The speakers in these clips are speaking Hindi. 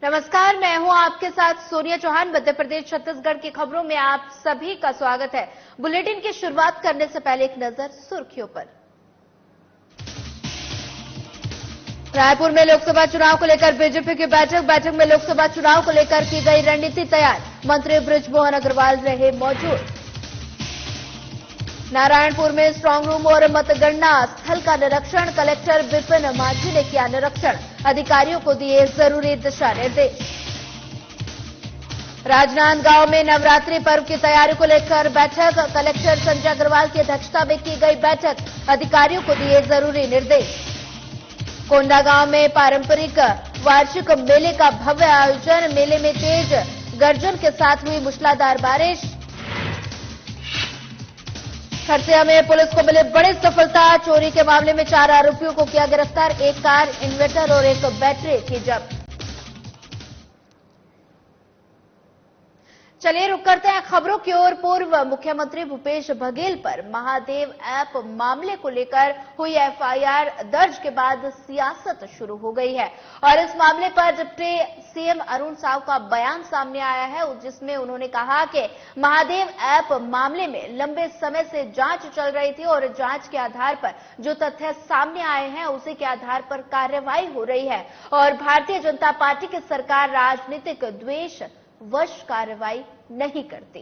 नमस्कार, मैं हूं आपके साथ सोनिया चौहान। मध्य प्रदेश छत्तीसगढ़ की खबरों में आप सभी का स्वागत है। बुलेटिन की शुरुआत करने से पहले एक नजर सुर्खियों पर। रायपुर में लोकसभा चुनाव को लेकर बीजेपी की बैठक में लोकसभा चुनाव को लेकर की गई रणनीति तैयार। मंत्री बृजमोहन अग्रवाल रहे मौजूद। नारायणपुर में स्ट्रांग रूम और मतगणना स्थल का निरीक्षण। कलेक्टर विपिन माझी ने किया निरीक्षण। अधिकारियों को दिए जरूरी दिशा निर्देश। राजनांदगांव में नवरात्रि पर्व की तैयारी को लेकर बैठक। कलेक्टर संजय अग्रवाल की अध्यक्षता में की गई बैठक। अधिकारियों को दिए जरूरी निर्देश। कोंडागांव में पारंपरिक वार्षिक मेले का भव्य आयोजन। मेले में तेज गर्जन के साथ हुई मूसलाधार बारिश। खरसिया में पुलिस को मिली बड़ी सफलता। चोरी के मामले में 4 आरोपियों को किया गिरफ्तार। एक कार, इन्वर्टर और एक बैटरी की जब्त। चलिए रुक करते हैं खबरों की ओर। पूर्व मुख्यमंत्री भूपेश बघेल पर महादेव ऐप मामले को लेकर हुई एफआईआर दर्ज के बाद सियासत शुरू हो गई है और इस मामले पर डिप्टी सीएम अरुण साव का बयान सामने आया है, जिसमें उन्होंने कहा कि महादेव ऐप मामले में लंबे समय से जांच चल रही थी और जांच के आधार पर जो तथ्य सामने आए हैं उसी के आधार पर कार्रवाई हो रही है और भारतीय जनता पार्टी की सरकार राजनीतिक द्वेष वश कार्रवाई नहीं करती।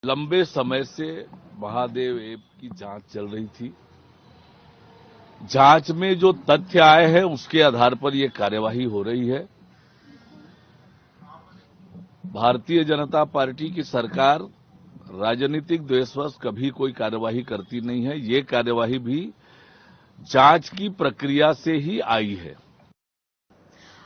लंबे समय से महादेव ऐप की जांच चल रही थी। जांच में जो तथ्य आए हैं उसके आधार पर यह कार्यवाही हो रही है। भारतीय जनता पार्टी की सरकार राजनीतिक द्वेषवश कभी कोई कार्यवाही करती नहीं है। ये कार्यवाही भी जांच की प्रक्रिया से ही आई है।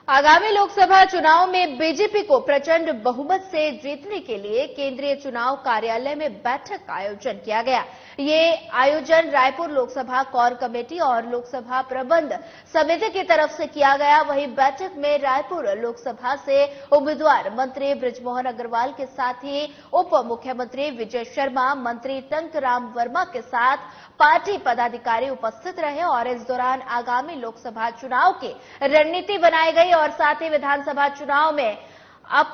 आगामी लोकसभा चुनाव में बीजेपी को प्रचंड बहुमत से जीतने के लिए केंद्रीय चुनाव कार्यालय में बैठक का आयोजन किया गया। ये आयोजन रायपुर लोकसभा कोर कमेटी और लोकसभा प्रबंध समिति की तरफ से किया गया। वहीं बैठक में रायपुर लोकसभा से उम्मीदवार मंत्री बृजमोहन अग्रवाल के साथ ही उप मुख्यमंत्री विजय शर्मा, मंत्री टंकराम वर्मा के साथ पार्टी पदाधिकारी उपस्थित रहे और इस दौरान आगामी लोकसभा चुनाव की रणनीति बनाई गई और साथ ही विधानसभा चुनाव में अब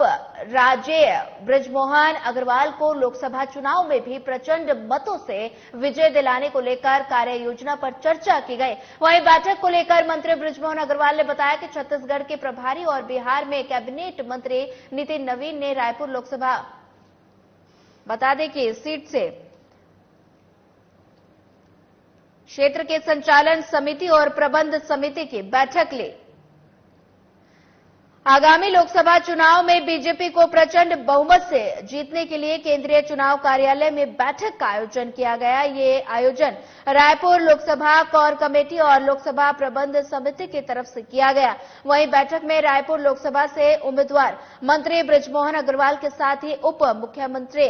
राजेय बृजमोहन अग्रवाल को लोकसभा चुनाव में भी प्रचंड मतों से विजय दिलाने को लेकर कार्य योजना पर चर्चा की गई। वहीं बैठक को लेकर मंत्री बृजमोहन अग्रवाल ने बताया कि छत्तीसगढ़ के प्रभारी और बिहार में कैबिनेट मंत्री नितिन नवीन ने रायपुर लोकसभा बता दें कि इस सीट से क्षेत्र के संचालन समिति और प्रबंध समिति की बैठक ली। आगामी लोकसभा चुनाव में बीजेपी को प्रचंड बहुमत से जीतने के लिए केंद्रीय चुनाव कार्यालय में बैठक का आयोजन किया गया। ये आयोजन रायपुर लोकसभा कोर कमेटी और लोकसभा प्रबंध समिति की तरफ से किया गया। वहीं बैठक में रायपुर लोकसभा से उम्मीदवार मंत्री बृजमोहन अग्रवाल के साथ ही उप मुख्यमंत्री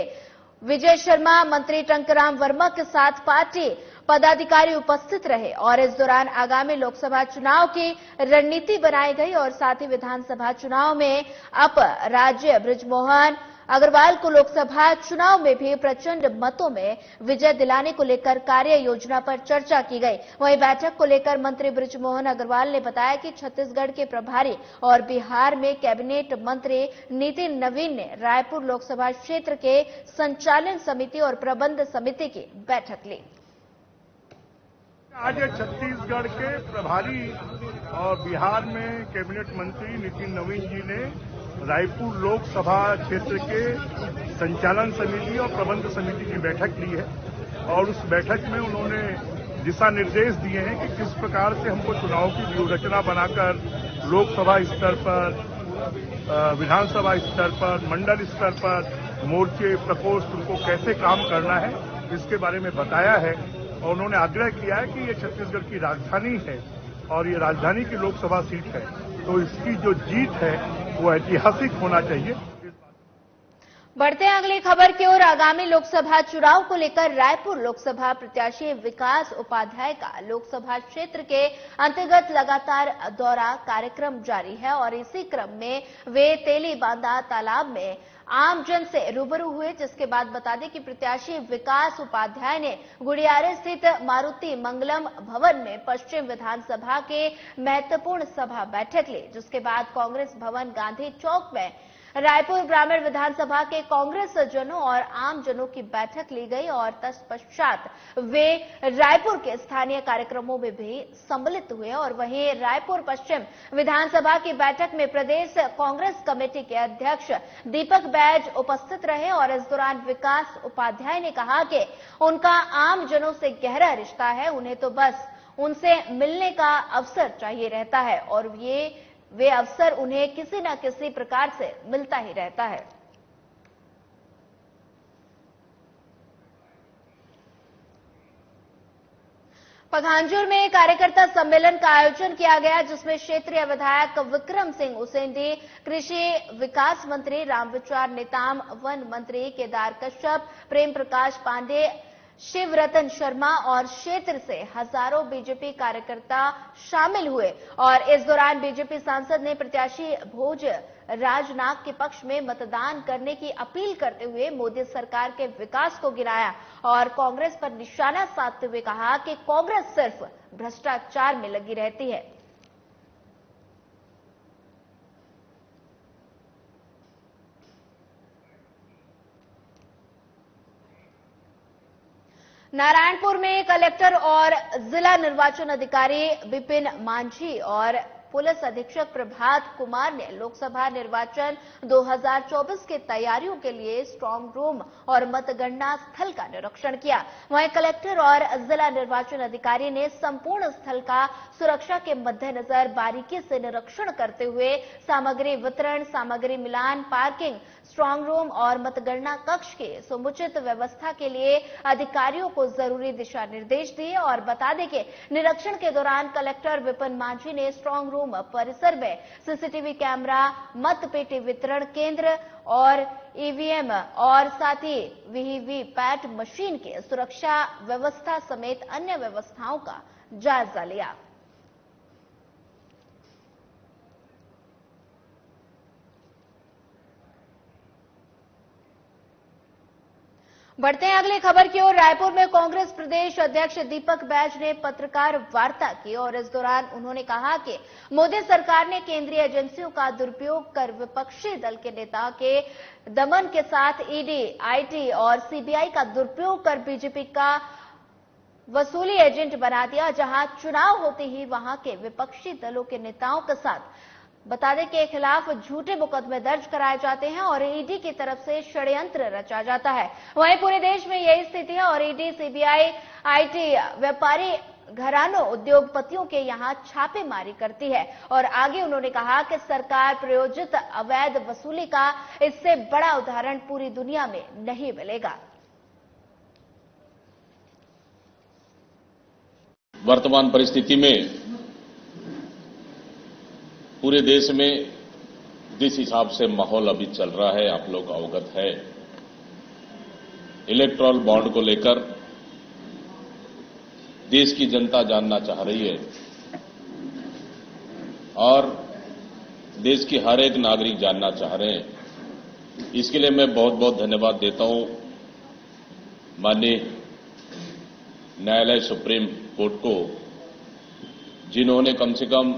विजय शर्मा, मंत्री टंकराम वर्मा के साथ पार्टी पदाधिकारी उपस्थित रहे और इस दौरान आगामी लोकसभा चुनाव की रणनीति बनाई गई और साथ ही विधानसभा चुनाव में अब राज्य बृजमोहन अग्रवाल को लोकसभा चुनाव में भी प्रचंड मतों में विजय दिलाने को लेकर कार्य योजना पर चर्चा की गई। वहीं बैठक को लेकर मंत्री बृजमोहन अग्रवाल ने बताया कि छत्तीसगढ़ के प्रभारी और बिहार में कैबिनेट मंत्री नितिन नवीन ने रायपुर लोकसभा क्षेत्र के संचालन समिति और प्रबंध समिति की बैठक ली। आज छत्तीसगढ़ के प्रभारी और बिहार में कैबिनेट मंत्री नितिन नवीन जी ने रायपुर लोकसभा क्षेत्र के संचालन समिति और प्रबंध समिति की बैठक ली है और उस बैठक में उन्होंने दिशा निर्देश दिए हैं कि किस प्रकार से हमको चुनाव की व्यूहरचना बनाकर लोकसभा स्तर पर, विधानसभा स्तर पर, मंडल स्तर पर मोर्चे प्रकोष्ठ उनको कैसे काम करना है, इसके बारे में बताया है। और उन्होंने आग्रह किया है कि ये छत्तीसगढ़ की राजधानी है और ये राजधानी की लोकसभा सीट है, तो इसकी जो जीत है वो ऐतिहासिक होना चाहिए। बढ़ते हैं अगली खबर की ओर। आगामी लोकसभा चुनाव को लेकर रायपुर लोकसभा प्रत्याशी विकास उपाध्याय का लोकसभा क्षेत्र के अंतर्गत लगातार दौरा कार्यक्रम जारी है और इसी क्रम में वे तेली बांधा तालाब में आमजन से रूबरू हुए, जिसके बाद बता दें कि प्रत्याशी विकास उपाध्याय ने गुड़ियारे स्थित मारुति मंगलम भवन में पश्चिम विधानसभा के महत्वपूर्ण सभा बैठक ली, जिसके बाद कांग्रेस भवन गांधी चौक में रायपुर ग्रामीण विधानसभा के कांग्रेस जनों और आम जनों की बैठक ली गई और तत्पश्चात वे रायपुर के स्थानीय कार्यक्रमों में भी सम्मिलित हुए। और वहीं रायपुर पश्चिम विधानसभा की बैठक में प्रदेश कांग्रेस कमेटी के अध्यक्ष दीपक बैज उपस्थित रहे और इस दौरान विकास उपाध्याय ने कहा कि उनका आम जनों से गहरा रिश्ता है, उन्हें तो बस उनसे मिलने का अवसर चाहिए रहता है और वे अवसर उन्हें किसी न किसी प्रकार से मिलता ही रहता है। पखांजूर में कार्यकर्ता सम्मेलन का आयोजन किया गया, जिसमें क्षेत्रीय विधायक विक्रम सिंह उसेंडी, कृषि विकास मंत्री रामविचार नेताम, वन मंत्री केदार कश्यप, प्रेम प्रकाश पांडे, शिव रतन शर्मा और क्षेत्र से हजारों बीजेपी कार्यकर्ता शामिल हुए। और इस दौरान बीजेपी सांसद ने प्रत्याशी भोज राजनाग के पक्ष में मतदान करने की अपील करते हुए मोदी सरकार के विकास को गिराया और कांग्रेस पर निशाना साधते हुए कहा कि कांग्रेस सिर्फ भ्रष्टाचार में लगी रहती है। नारायणपुर में कलेक्टर और जिला निर्वाचन अधिकारी विपिन मांझी और पुलिस अधीक्षक प्रभात कुमार ने लोकसभा निर्वाचन 2024 की तैयारियों के लिए स्ट्रांग रूम और मतगणना स्थल का निरीक्षण किया। वहीं कलेक्टर और जिला निर्वाचन अधिकारी ने संपूर्ण स्थल का सुरक्षा के मद्देनजर बारीकी से निरीक्षण करते हुए सामग्री वितरण, सामग्री मिलान, पार्किंग, स्ट्रांग रूम और मतगणना कक्ष की समुचित व्यवस्था के लिए अधिकारियों को जरूरी दिशा निर्देश दिए। और बता दें कि निरीक्षण के दौरान कलेक्टर विपिन मांझी ने स्ट्रांग रूम परिसर में सीसीटीवी कैमरा, मतपेटी वितरण केंद्र और ईवीएम और साथ ही वीवीपैट मशीन की सुरक्षा व्यवस्था समेत अन्य व्यवस्थाओं का जायजा लिया। बढ़ते हैं अगली खबर की ओर। रायपुर में कांग्रेस प्रदेश अध्यक्ष दीपक बैज ने पत्रकार वार्ता की और इस दौरान उन्होंने कहा कि मोदी सरकार ने केंद्रीय एजेंसियों का दुरुपयोग कर विपक्षी दल के नेता के दमन के साथ ईडी, आईटी और सीबीआई का दुरुपयोग कर बीजेपी का वसूली एजेंट बना दिया। जहां चुनाव होते ही वहां के विपक्षी दलों के नेताओं के साथ बता दें के खिलाफ झूठे मुकदमे दर्ज कराए जाते हैं और ईडी की तरफ से षड्यंत्र रचा जाता है। वहीं पूरे देश में यही स्थिति है और ईडी, सीबीआई, आईटी व्यापारी घरानों, उद्योगपतियों के यहां छापेमारी करती है। और आगे उन्होंने कहा कि सरकार प्रायोजित अवैध वसूली का इससे बड़ा उदाहरण पूरी दुनिया में नहीं मिलेगा। वर्तमान परिस्थिति में पूरे देश में जिस हिसाब से माहौल अभी चल रहा है, आप लोग अवगत है, इलेक्टोरल बॉन्ड को लेकर देश की जनता जानना चाह रही है और देश की हर एक नागरिक जानना चाह रहे हैं। इसके लिए मैं बहुत बहुत धन्यवाद देता हूं माननीय न्यायालय सुप्रीम कोर्ट को, जिन्होंने कम से कम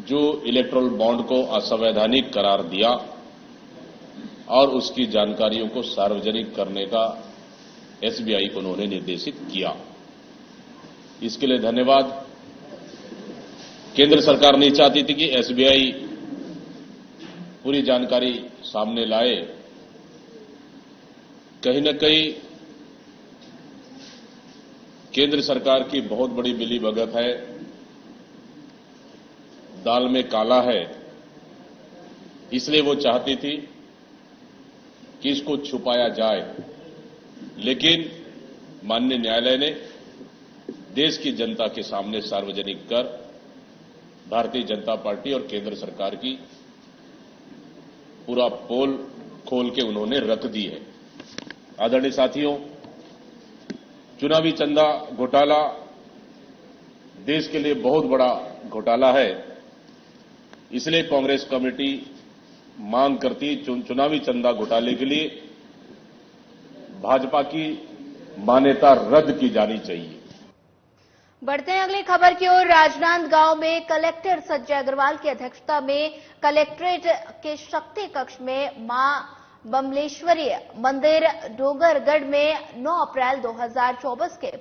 जो इलेक्टोरल बॉन्ड को असंवैधानिक करार दिया और उसकी जानकारियों को सार्वजनिक करने का एसबीआई को उन्होंने निर्देशित किया। इसके लिए धन्यवाद। केंद्र सरकार नहीं चाहती थी कि एसबीआई पूरी जानकारी सामने लाए। कहीं न कहीं केंद्र सरकार की बहुत बड़ी मिलीभगत है, दाल में काला है, इसलिए वो चाहती थी कि इसको छुपाया जाए। लेकिन माननीय न्यायालय ने देश की जनता के सामने सार्वजनिक कर भारतीय जनता पार्टी और केंद्र सरकार की पूरा पोल खोल के उन्होंने रख दी है। आदरणीय साथियों, चुनावी चंदा घोटाला देश के लिए बहुत बड़ा घोटाला है। इसलिए कांग्रेस कमेटी मांग करती है चुनावी चंदा घोटाले के लिए भाजपा की मान्यता रद्द की जानी चाहिए। बढ़ते हैं अगली खबर की ओर। राजनांदगांव में कलेक्टर संजय अग्रवाल की अध्यक्षता में कलेक्ट्रेट के शक्ति कक्ष में मां बमलेश्वरी मंदिर डोंगरगढ़ में 9 अप्रैल 2024 के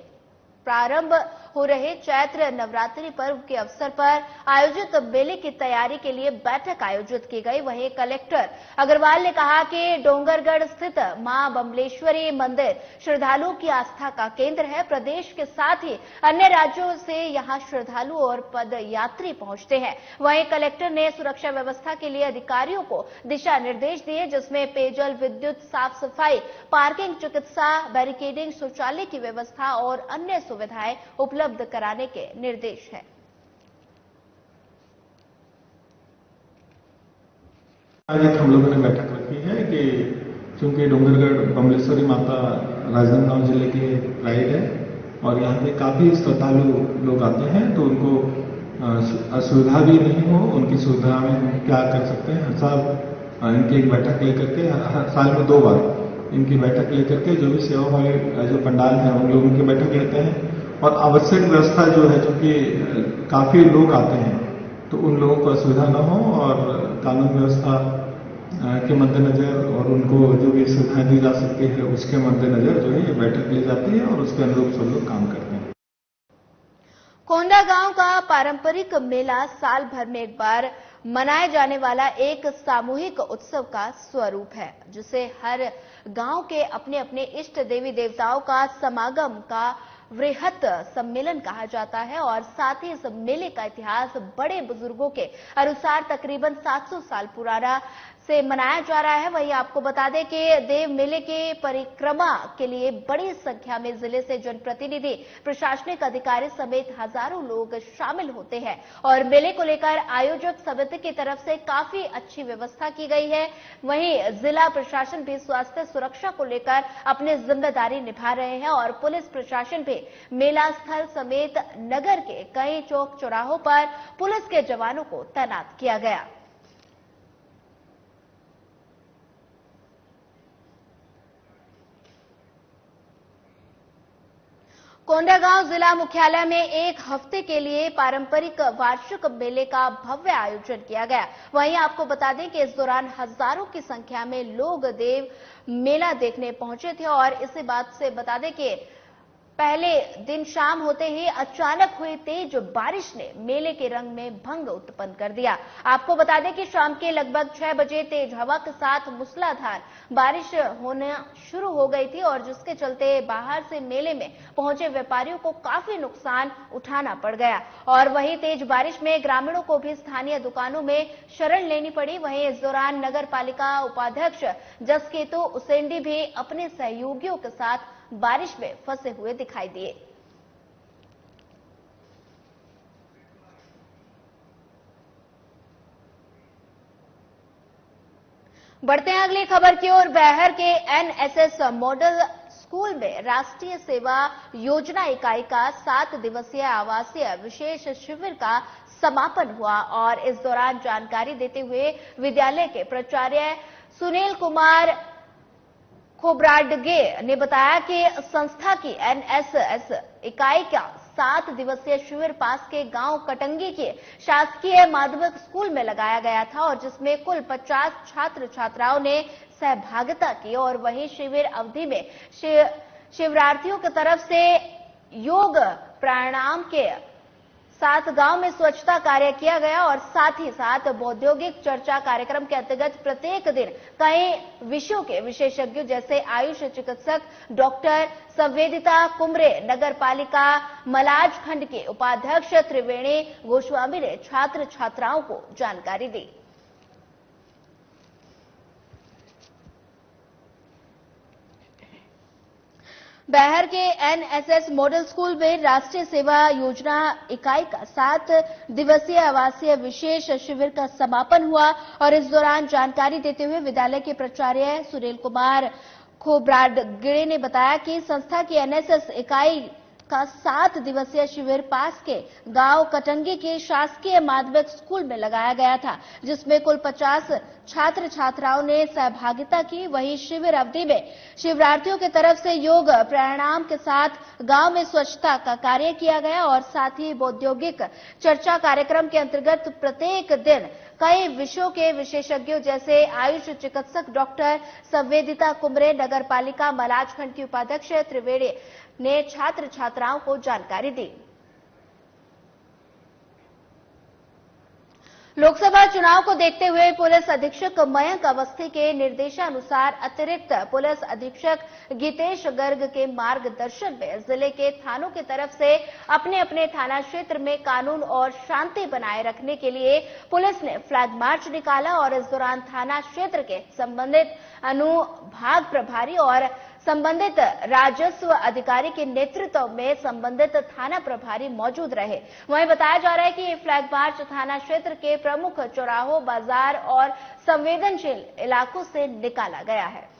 प्रारंभ हो रहे चैत्र नवरात्रि पर्व के अवसर पर आयोजित मेले की तैयारी के लिए बैठक आयोजित की गई। वहीं कलेक्टर अग्रवाल ने कहा कि डोंगरगढ़ स्थित मां बमलेश्वरी मंदिर श्रद्धालुओं की आस्था का केंद्र है। प्रदेश के साथ ही अन्य राज्यों से यहां श्रद्धालु और पदयात्री पहुंचते हैं। वहीं कलेक्टर ने सुरक्षा व्यवस्था के लिए अधिकारियों को दिशा निर्देश दिए, जिसमें पेयजल, विद्युत, साफ सफाई, पार्किंग, चिकित्सा, बैरिकेडिंग, शौचालय की व्यवस्था और अन्य सुविधाएं उपलब्ध कराने के निर्देश हैं। आज एक हम लोगों ने बैठक रखी है कि चूंकि डोंगरगढ़ बमलेश्वरी माता राजनांदगांव जिले की प्राइड है और यहाँ पे काफी श्रद्धालु लोग आते हैं, तो उनको असुविधा भी नहीं हो, उनकी सुविधा में हम क्या कर सकते हैं। हर साल इनकी एक बैठक लेकर के, हर साल में 2 बार इनकी बैठक लेकर के जो भी सेवा वाले जो पंडाल हैं उन लोगों की बैठक लेते हैं और आवश्यक व्यवस्था जो है, चूंकि काफी लोग आते हैं तो उन लोगों को असुविधा न हो और कानून व्यवस्था के मद्देनजर और उनको जो भी सुविधाएं दी जा सकती है उसके मद्देनजर जो है ये बैठक ली जाती है और उसके अनुरूप सब लोग काम करते हैं। कोंडागांव का पारंपरिक मेला साल भर में एक बार मनाए जाने वाला एक सामूहिक उत्सव का स्वरूप है, जिसे हर गांव के अपने अपने इष्ट देवी देवताओं का समागम का वृहत सम्मेलन कहा जाता है। और साथ ही इस मेले का इतिहास बड़े बुजुर्गों के अनुसार तकरीबन 700 साल पुराना से मनाया जा रहा है। वहीं आपको बता दें कि देव मेले के परिक्रमा के लिए बड़ी संख्या में जिले से जनप्रतिनिधि, प्रशासनिक अधिकारी समेत हजारों लोग शामिल होते हैं और मेले को लेकर आयोजक समिति की तरफ से काफी अच्छी व्यवस्था की गई है। वहीं जिला प्रशासन भी स्वास्थ्य सुरक्षा को लेकर अपनी जिम्मेदारी निभा रहे हैं और पुलिस प्रशासन भी मेला स्थल समेत नगर के कई चौक चौराहों पर पुलिस के जवानों को तैनात किया गया। कोंडागांव जिला मुख्यालय में एक हफ्ते के लिए पारंपरिक वार्षिक मेले का भव्य आयोजन किया गया। वहीं आपको बता दें कि इस दौरान हजारों की संख्या में लोग देव मेला देखने पहुंचे थे और इसी बात से बता दें कि पहले दिन शाम होते ही अचानक हुई तेज बारिश ने मेले के रंग में भंग उत्पन्न कर दिया। आपको बता दें कि शाम के लगभग 6 बजे तेज हवा के साथ मूसलाधार बारिश होना शुरू हो गई थी और जिसके चलते बाहर से मेले में पहुंचे व्यापारियों को काफी नुकसान उठाना पड़ गया। और वहीं तेज बारिश में ग्रामीणों को भी स्थानीय दुकानों में शरण लेनी पड़ी। वहीं इस दौरान नगर पालिका उपाध्यक्ष जसकेतु उसेंडी भी अपने सहयोगियों के साथ बारिश में फंसे हुए दिखाई दिए। बढ़ते हैं अगली खबर की ओर। बैहर के एनएसएस मॉडल स्कूल में राष्ट्रीय सेवा योजना इकाई का 7 दिवसीय आवासीय विशेष शिविर का समापन हुआ और इस दौरान जानकारी देते हुए विद्यालय के प्राचार्य सुनील कुमार खोब्राडगे ने बताया कि संस्था की एनएसएस इकाई का 7 दिवसीय शिविर पास के गांव कटंगी के शासकीय माध्यमिक स्कूल में लगाया गया था और जिसमें कुल 50 छात्र छात्राओं ने सहभागिता की। और वहीं शिविर अवधि में शिविरार्थियों की तरफ से योग प्राणायाम के साथ गांव में स्वच्छता कार्य किया गया और साथ ही साथ औद्योगिक चर्चा कार्यक्रम के अंतर्गत प्रत्येक दिन कई विषयों के विशेषज्ञों जैसे आयुष चिकित्सक डॉक्टर संवेदिता कुमरे, नगर पालिका मलाज खंड के उपाध्यक्ष त्रिवेणी गोस्वामी ने छात्र छात्राओं को जानकारी दी। बैहर के एनएसएस मॉडल स्कूल में राष्ट्रीय सेवा योजना इकाई का 7 दिवसीय आवासीय विशेष शिविर का समापन हुआ और इस दौरान जानकारी देते हुए विद्यालय के प्राचार्य सुनील कुमार खोब्राडगिरे ने बताया कि संस्था की एनएसएस इकाई का 7 दिवसीय शिविर पास के गांव कटंगी के शासकीय माध्यमिक स्कूल में लगाया गया था, जिसमें कुल 50 छात्र छात्राओं ने सहभागिता की। वहीं शिविर अवधि में शिविरार्थियों की तरफ से योग प्राणायाम के साथ गांव में स्वच्छता का कार्य किया गया और साथ ही औद्योगिक चर्चा कार्यक्रम के अंतर्गत प्रत्येक दिन कई विषयों के विशेषज्ञों जैसे आयुष चिकित्सक डॉक्टर संवेदिता कुमरे, नगर पालिका मलाजखंड की उपाध्यक्ष त्रिवेणी ने छात्र छात्राओं को जानकारी दी। लोकसभा चुनाव को देखते हुए पुलिस अधीक्षक मयंक अवस्थी के निर्देशानुसार अतिरिक्त पुलिस अधीक्षक गीतेश गर्ग के मार्गदर्शन में जिले के थानों की तरफ से अपने अपने थाना क्षेत्र में कानून और शांति बनाए रखने के लिए पुलिस ने फ्लैग मार्च निकाला और इस दौरान थाना क्षेत्र के संबंधित अनुभाग प्रभारी और संबंधित राजस्व अधिकारी के नेतृत्व में संबंधित थाना प्रभारी मौजूद रहे। वहीं बताया जा रहा है कि ये फ्लैग मार्च थाना क्षेत्र के प्रमुख चौराहों, बाजार और संवेदनशील इलाकों से निकाला गया है।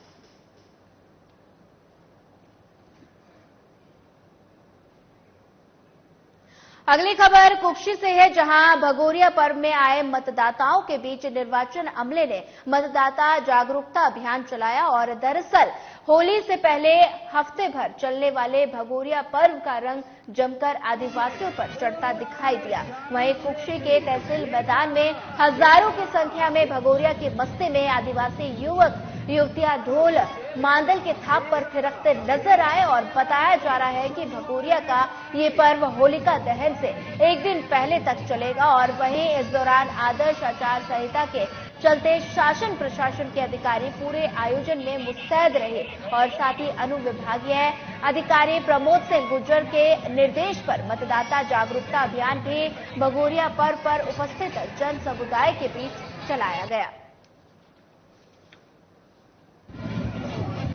अगली खबर कुक्षी से है, जहां भगोरिया पर्व में आए मतदाताओं के बीच निर्वाचन अमले ने मतदाता जागरूकता अभियान चलाया और दरअसल होली से पहले हफ्ते भर चलने वाले भगोरिया पर्व का रंग जमकर आदिवासियों पर चढ़ता दिखाई दिया। वहीं कुक्षी के तहसील मैदान में हजारों की संख्या में भगोरिया की मस्ती में आदिवासी युवक युवतियां ढोल मांदल के थाप पर थिरकते नजर आए और बताया जा रहा है कि भगोरिया का ये पर्व होलिका दहन से एक दिन पहले तक चलेगा और वहीं इस दौरान आदर्श आचार संहिता के चलते शासन प्रशासन के अधिकारी पूरे आयोजन में मुस्तैद रहे और साथ ही अनुविभागीय अधिकारी प्रमोद सिंह गुर्जर के निर्देश पर मतदाता जागरूकता अभियान भी भगोरिया पर्व पर उपस्थित जन समुदाय के बीच चलाया गया।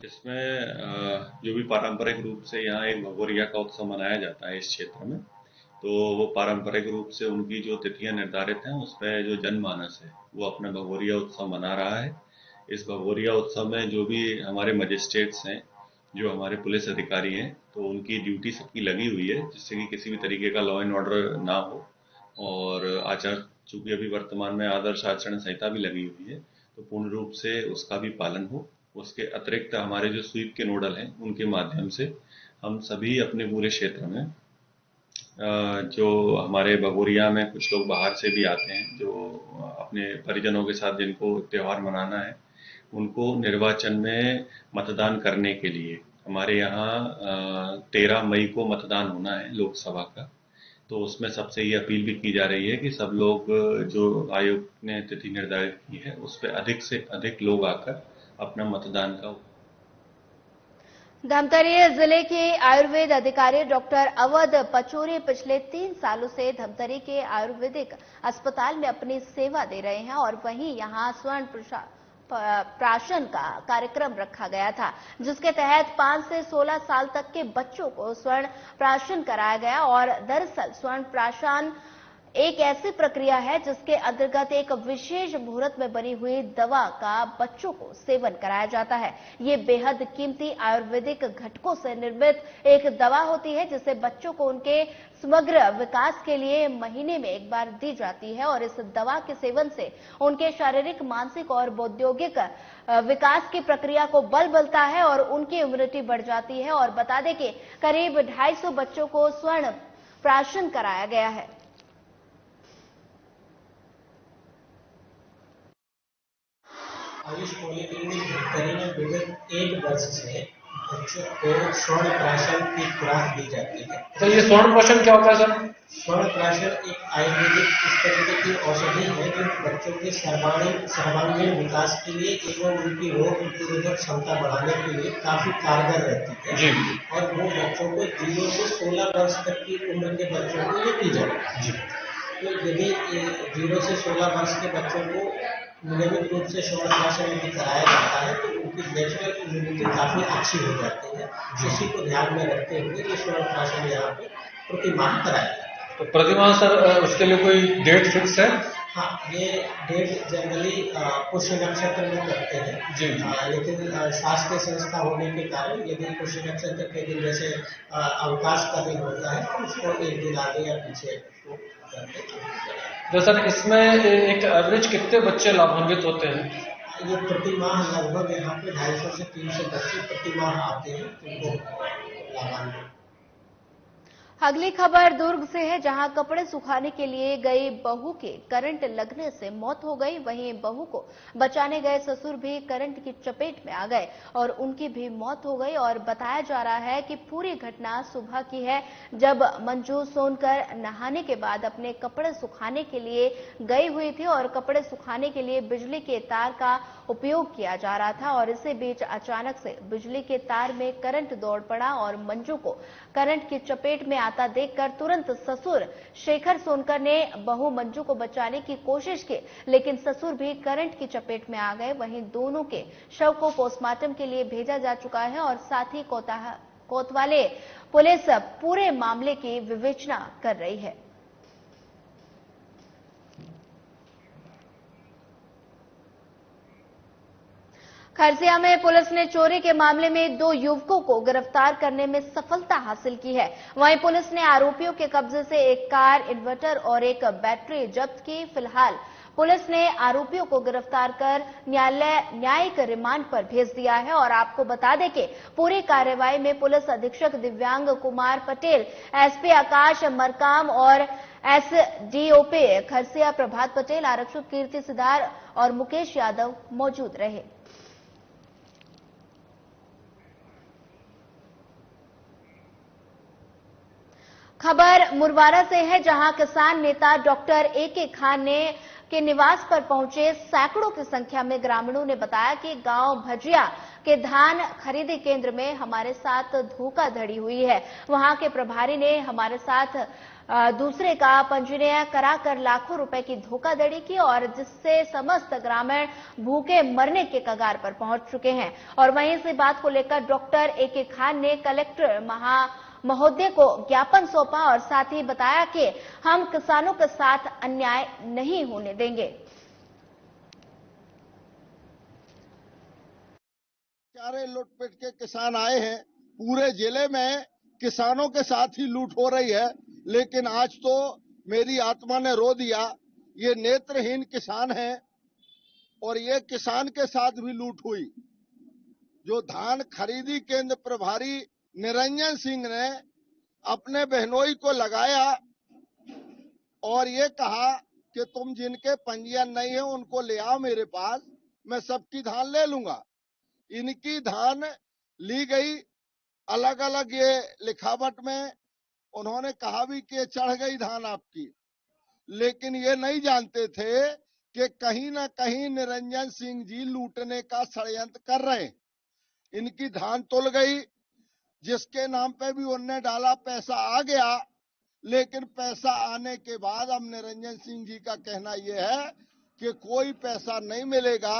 इसमें जो भी पारंपरिक रूप से यहाँ एक भगोरिया का उत्सव मनाया जाता है इस क्षेत्र में, तो वो पारंपरिक रूप से उनकी जो तिथियां निर्धारित हैं उस पर जो जनमानस है वो अपना भगोरिया उत्सव मना रहा है। इस भगोरिया उत्सव में जो भी हमारे मजिस्ट्रेट्स हैं, जो हमारे पुलिस अधिकारी हैं, तो उनकी ड्यूटी सबकी लगी हुई है जिससे कि किसी भी तरीके का लॉ एंड ऑर्डर ना हो और आचार, चूंकि अभी वर्तमान में आदर्श आचरण संहिता भी लगी हुई है, तो पूर्ण रूप से उसका भी पालन हो। उसके अतिरिक्त हमारे जो स्वीप के नोडल हैं उनके माध्यम से हम सभी अपने पूरे क्षेत्र में जो हमारे भगोरिया में कुछ लोग बाहर से भी आते हैं जो अपने परिजनों के साथ जिनको त्योहार मनाना है, उनको निर्वाचन में मतदान करने के लिए हमारे यहाँ 13 मई को मतदान होना है लोकसभा का, तो उसमें सबसे ये अपील भी की जा रही है कि सब लोग जो आयोग ने तिथि निर्धारित की है उस पर अधिक से अधिक लोग आकर अपना मतदान का। धमतरी जिले के आयुर्वेद अधिकारी डॉक्टर अवध पचोरी पिछले 3 सालों से धमतरी के आयुर्वेदिक अस्पताल में अपनी सेवा दे रहे हैं और वहीं यहां स्वर्ण प्राशन का कार्यक्रम रखा गया था, जिसके तहत 5 से 16 साल तक के बच्चों को स्वर्ण प्राशन कराया गया। और दरअसल स्वर्ण प्राशन एक ऐसी प्रक्रिया है जिसके अंतर्गत एक विशेष मुहूर्त में बनी हुई दवा का बच्चों को सेवन कराया जाता है। ये बेहद कीमती आयुर्वेदिक घटकों से निर्मित एक दवा होती है जिसे बच्चों को उनके समग्र विकास के लिए महीने में एक बार दी जाती है और इस दवा के सेवन से उनके शारीरिक, मानसिक और बौद्धिक विकास की प्रक्रिया को बल मिलता है और उनकी इम्यूनिटी बढ़ जाती है। और बता दें कि करीब 250 बच्चों को स्वर्ण प्राशन कराया गया है। आयुष पॉलिक्लिनिक धमतरी में विगत 1 वर्ष से बच्चों को स्वर्ण प्राशन की खुराक दी जाती है। तो ये स्वर्ण प्राशन क्या होता है सर? स्वर्ण प्राशन एक आयुर्वेदिक इस तरीके की औषधि है जो बच्चों के सर्वांगीण विकास के लिए एवं उनकी रोग प्रतिरोधक क्षमता बढ़ाने के लिए काफी कारगर रहती है जी। और वो बच्चों को 0 से 16 वर्ष तक की उम्र के बच्चों को ये दी जाती है जी। तो यदि 0 से 16 वर्ष के बच्चों को नियमित रूप से च्यवनप्राशन यदि कराया जाता है तो उनकी नेचुरल इम्यूनिटी काफी अच्छी हो जाती है। इसी को ध्यान में रखते हुए ये च्यवनप्राशन यहाँ पे प्रतिमाह कराया जाता है। तो प्रतिमाह सर उसके लिए कोई डेट फिक्स है? हाँ, ये डेट जनरली पुष्य नक्षत्र में करते हैं जी। लेकिन शासकीय संस्था होने के कारण यदि पुष्य नक्षत्र के दिन जैसे अवकाश का दिन होता है तो उसको एक दिन आगे या पीछे करते हैं। तो सर इसमें एक एवरेज कितने बच्चे लाभान्वित होते हैं? ये प्रतिमाह लगभग यहाँ पे 250 से 300 बच्चे प्रतिमाह आते हैं जिनको लाभान्वित। अगली खबर दुर्ग से है, जहां कपड़े सुखाने के लिए गई बहू के करंट लगने से मौत हो गई। वहीं बहू को बचाने गए ससुर भी करंट की चपेट में आ गए और उनकी भी मौत हो गई। और बताया जा रहा है कि पूरी घटना सुबह की है, जब मंजू सोनकर नहाने के बाद अपने कपड़े सुखाने के लिए गई हुई थी और कपड़े सुखाने के लिए बिजली के तार का उपयोग किया जा रहा था। और इसी बीच अचानक से बिजली के तार में करंट दौड़ पड़ा और मंजू को करंट की चपेट में आता देखकर तुरंत ससुर शेखर सोनकर ने बहू मंजू को बचाने की कोशिश की, लेकिन ससुर भी करंट की चपेट में आ गए। वहीं दोनों के शव को पोस्टमार्टम के लिए भेजा जा चुका है और साथ ही कोतवाली पुलिस पूरे मामले की विवेचना कर रही है। खरसिया में पुलिस ने चोरी के मामले में 2 युवकों को गिरफ्तार करने में सफलता हासिल की है। वहीं पुलिस ने आरोपियों के कब्जे से एक कार, इन्वर्टर और एक बैटरी जब्त की। फिलहाल पुलिस ने आरोपियों को गिरफ्तार कर न्यायिक रिमांड पर भेज दिया है। और आपको बता दें कि पूरी कार्रवाई में पुलिस अधीक्षक दिव्यांग कुमार पटेल, एसपी आकाश मरकाम और एसडीओपी खरसिया प्रभात पटेल, आरक्षक कीर्ति सिदार और मुकेश यादव मौजूद रहे। खबर मुरवारा से है, जहां किसान नेता डॉक्टर ए.के. खान के निवास पर पहुंचे सैकड़ों की संख्या में ग्रामीणों ने बताया कि गांव भजिया के धान खरीदी केंद्र में हमारे साथ धोखाधड़ी हुई है। वहां के प्रभारी ने हमारे साथ दूसरे का पंजीयन कराकर लाखों रुपए की धोखाधड़ी की और जिससे समस्त ग्रामीण भूखे मरने के कगार पर पहुंच चुके हैं। और वहीं इसी बात को लेकर डॉक्टर ए.के. खान ने कलेक्टर महोदय को ज्ञापन सौंपा और साथ ही बताया कि हम किसानों के साथ अन्याय नहीं होने देंगे। चारे लुटपिट के किसान आए हैं, पूरे जिले में किसानों के साथ ही लूट हो रही है, लेकिन आज तो मेरी आत्मा ने रो दिया। ये नेत्रहीन किसान हैं और ये किसान के साथ भी लूट हुई। जो धान खरीदी केंद्र प्रभारी निरंजन सिंह ने अपने बहनोई को लगाया और ये कहा कि तुम जिनके पंजीयन नहीं है उनको ले आओ मेरे पास, मैं सबकी धान ले लूंगा। इनकी धान ली गई अलग अलग ये लिखावट में, उन्होंने कहा भी कि चढ़ गई धान आपकी, लेकिन ये नहीं जानते थे कि कहीं ना कहीं निरंजन सिंह जी लूटने का षड्यंत्र कर रहे हैं। इनकी धान तुल गई, जिसके नाम पे भी उनने डाला पैसा आ गया, लेकिन पैसा आने के बाद अब निरंजन सिंह जी का कहना यह है कि कोई पैसा नहीं मिलेगा,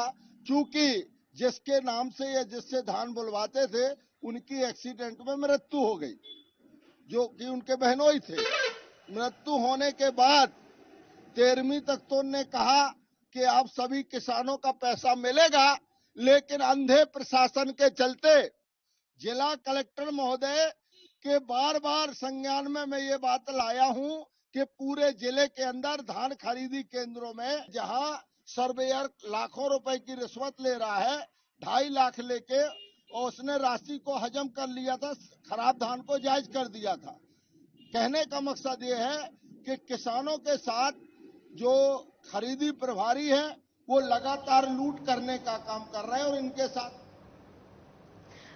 क्योंकि जिसके नाम से या जिससे धान बुलवाते थे उनकी एक्सीडेंट में मृत्यु हो गई, जो कि उनके बहनोई थे। मृत्यु होने के बाद 13वीं तक तो उन्होंने कहा कि आप सभी किसानों का पैसा मिलेगा, लेकिन अंधे प्रशासन के चलते जिला कलेक्टर महोदय के बार बार संज्ञान में मैं ये बात लाया हूं कि पूरे जिले के अंदर धान खरीदी केंद्रों में जहां सर्वेयर लाखों रुपए की रिश्वत ले रहा है, 2.5 लाख लेके, और उसने राशि को हजम कर लिया था, खराब धान को जायज कर दिया था। कहने का मकसद ये है कि किसानों के साथ जो खरीदी प्रभारी है वो लगातार लूट करने का काम कर रहे हैं। और इनके साथ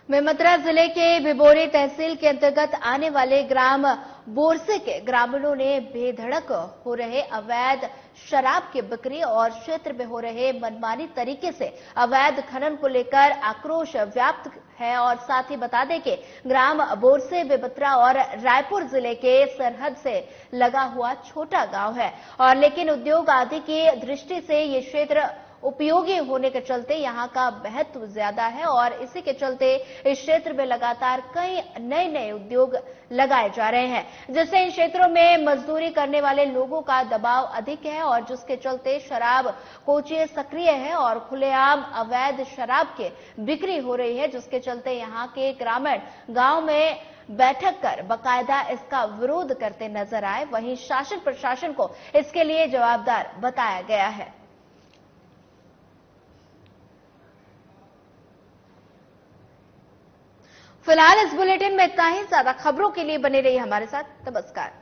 बेमेतरा जिले के भिबोरी तहसील के अंतर्गत आने वाले ग्राम बोरसे के ग्रामीणों ने बेधड़क हो रहे अवैध शराब की बिक्री और क्षेत्र में हो रहे मनमानी तरीके से अवैध खनन को लेकर आक्रोश व्याप्त है। और साथ ही बता दें कि ग्राम बोरसे बेमेतरा और रायपुर जिले के सरहद से लगा हुआ छोटा गांव है, और लेकिन उद्योग आदि की दृष्टि से ये क्षेत्र उपयोगी होने के चलते यहाँ का महत्व ज्यादा है और इसी के चलते इस क्षेत्र में लगातार कई नए नए उद्योग लगाए जा रहे हैं, जिससे इन क्षेत्रों में मजदूरी करने वाले लोगों का दबाव अधिक है और जिसके चलते शराब कोचिए सक्रिय है और खुलेआम अवैध शराब की बिक्री हो रही है, जिसके चलते यहाँ के ग्रामीण गांव में बैठक कर बाकायदा इसका विरोध करते नजर आए। वहीं शासन प्रशासन को इसके लिए जवाबदार बताया गया है। फिलहाल इस बुलेटिन में इतना ही। ज्यादा खबरों के लिए बने रहिए हमारे साथ। नमस्कार।